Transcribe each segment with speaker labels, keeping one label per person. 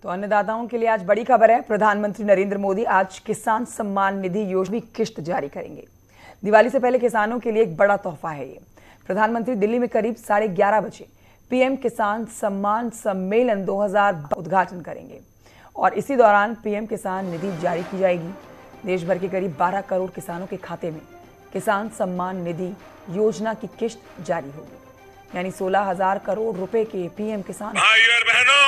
Speaker 1: तो अन्नदाताओं के लिए आज बड़ी खबर है। प्रधानमंत्री नरेंद्र मोदी आज किसान सम्मान निधि योजना की किश्त जारी करेंगे। दिवाली से पहले किसानों के लिए एक बड़ा तोहफा है ये। प्रधानमंत्री दिल्ली में करीब 11:30 बजे पीएम किसान सम्मान सम्मेलन 2000 उद्घाटन करेंगे और इसी दौरान पीएम किसान निधि जारी की जाएगी। देश भर के करीब 12 करोड़ किसानों के खाते में किसान सम्मान निधि योजना की किश्त जारी होगी, यानी 16,000 करोड़ रुपए के पीएम किसान।
Speaker 2: भाइयों और बहनों,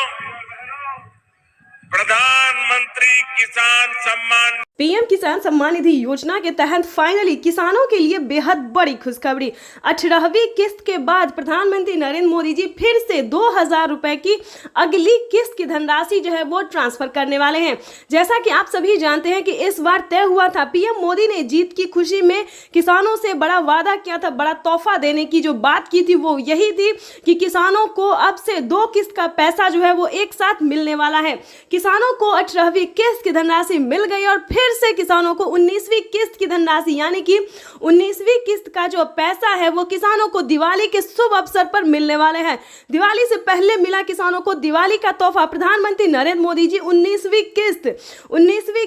Speaker 2: प्रधानमंत्री किसान सम्मान
Speaker 3: पीएम किसान सम्मान निधि योजना के तहत फाइनली किसानों के लिए बेहद बड़ी खुशखबरी। 18वीं किस्त के बाद प्रधानमंत्री नरेंद्र मोदी जी फिर से 2,000 रुपए की अगली किस्त की धनराशि जो है वो ट्रांसफर करने वाले हैं। जैसा कि आप सभी जानते हैं कि इस बार तय हुआ था, पीएम मोदी ने जीत की खुशी में किसानों से बड़ा वादा किया था, बड़ा तोहफा देने की जो बात की थी वो यही थी कि किसानों को अब से 2 किस्त का पैसा जो है वो एक साथ मिलने वाला है। किसानों को 18वीं किस्त की धनराशि मिल गई और फिर से किसानों को 19वीं किस्त की धनराशि यानी कि 19वीं किस्त का जो पैसा है वो किसानों को दिवाली के शुभ अवसर पर मिलने वाले हैं। दिवाली से पहले मिला किसानों को दिवाली का तोहफा। प्रधानमंत्री नरेंद्र मोदी जी 19वीं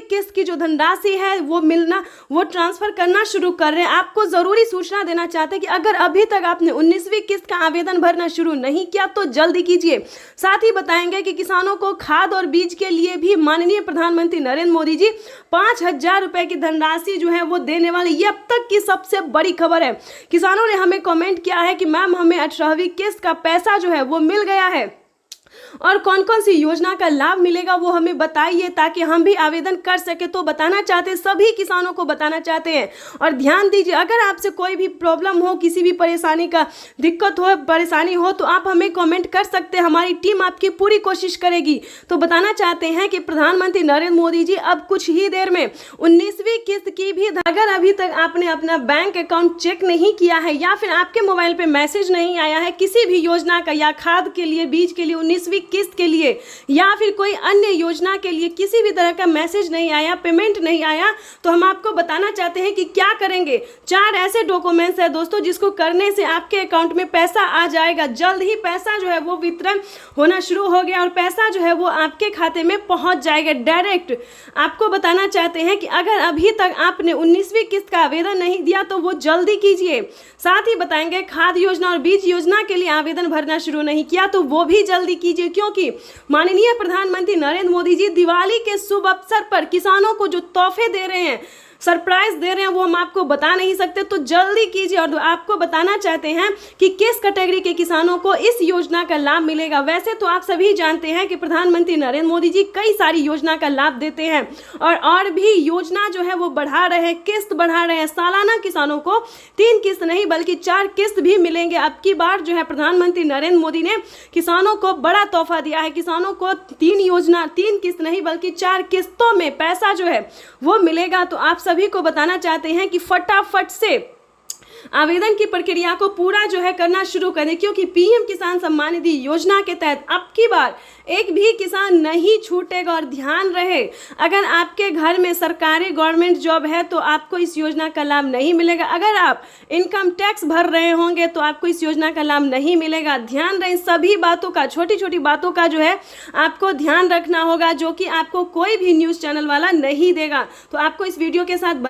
Speaker 3: किस्त की जो धनराशि है वो ट्रांसफर करना शुरू कर रहे हैं। आपको जरूरी सूचना देना चाहते हैं कि अगर अभी तक आपने 19वीं किस्त का आवेदन भरना शुरू नहीं किया तो जल्दी कीजिए। साथ ही बताएंगे कि किसानों को खाद और बीज के लिए भी माननीय प्रधानमंत्री नरेंद्र मोदी जी 5,000 रुपए की धनराशि जो है वो देने वाले। ये अब तक की सबसे बड़ी खबर है। किसानों ने हमें कमेंट किया है कि मैम हमें 18वीं किस्त का पैसा जो है वो मिल गया है और कौन कौन सी योजना का लाभ मिलेगा वो हमें बताइए ताकि हम भी आवेदन कर सके। तो बताना चाहते हैं, सभी किसानों को बताना चाहते हैं। और ध्यान दीजिए, अगर आपसे कोई भी प्रॉब्लम हो, किसी भी परेशानी का दिक्कत हो, परेशानी हो तो आप हमें कमेंट कर सकते हैं। हमारी टीम आपकी पूरी कोशिश करेगी। तो बताना चाहते हैं कि प्रधानमंत्री नरेंद्र मोदी जी अब कुछ ही देर में 19वीं किस्त की भी, अगर अभी तक आपने अपना बैंक अकाउंट चेक नहीं किया है या फिर आपके मोबाइल पे मैसेज नहीं आया है किसी भी योजना का, या खाद के लिए, बीज के लिए, 19वीं किस्त के लिए या फिर कोई अन्य योजना के लिए किसी भी तरह का मैसेज नहीं आया, पेमेंट नहीं आया, तो हम आपको बताना चाहते हैं कि क्या करेंगे। 4 ऐसे डॉक्यूमेंट्स है दोस्तों जिसको करने से आपके अकाउंट में पैसा आ जाएगा। जल्द ही पैसा जो है वो वितरण होना शुरू हो गया और पैसा जो है वो आपके खाते में पहुंच जाएगा डायरेक्ट। आपको बताना चाहते हैं कि अगर अभी तक आपने 19वीं किस्त का आवेदन नहीं दिया तो वो जल्दी कीजिए। साथ ही बताएंगे खाद योजना और बीज योजना के लिए आवेदन भरना शुरू नहीं किया तो वो भी जल्दी कीजिए, क्योंकि माननीय प्रधानमंत्री नरेंद्र मोदी जी दिवाली के शुभ अवसर पर किसानों को जो तोहफे दे रहे हैं, सरप्राइज दे रहे हैं, वो हम आपको बता नहीं सकते। तो जल्दी कीजिए। और आपको बताना चाहते हैं कि किस कैटेगरी के किसानों को इस योजना का लाभ मिलेगा। वैसे तो आप सभी जानते हैं कि प्रधानमंत्री नरेंद्र मोदी जी कई सारी योजना का लाभ देते हैं और भी योजना जो है वो बढ़ा रहे हैं, किस्त बढ़ा रहे हैं। सालाना किसानों को 3 किस्त नहीं बल्कि 4 किस्त भी मिलेंगे। अब की बार जो है प्रधानमंत्री नरेंद्र मोदी ने किसानों को बड़ा तोहफा दिया है। किसानों को 3 किस्त नहीं बल्कि 4 किस्तों में पैसा जो है वो मिलेगा। तो आप सभी को बताना चाहते हैं कि फटाफट से आवेदन की प्रक्रिया को पूरा जो है करना शुरू करें, क्योंकि पीएम किसान सम्मान निधि योजना के तहत अब की बार एक भी किसान नहीं छूटेगा। और ध्यान रहे, अगर आपके घर में सरकारी गवर्नमेंट जॉब है तो आपको इस योजना का लाभ नहीं मिलेगा। अगर आप इनकम टैक्स भर रहे होंगे तो आपको इस योजना का लाभ नहीं मिलेगा। ध्यान रहे, सभी बातों का, छोटी छोटी बातों का जो है आपको ध्यान रखना होगा, जो कि आपको कोई भी न्यूज़ चैनल वाला नहीं देगा। तो आपको इस वीडियो के साथ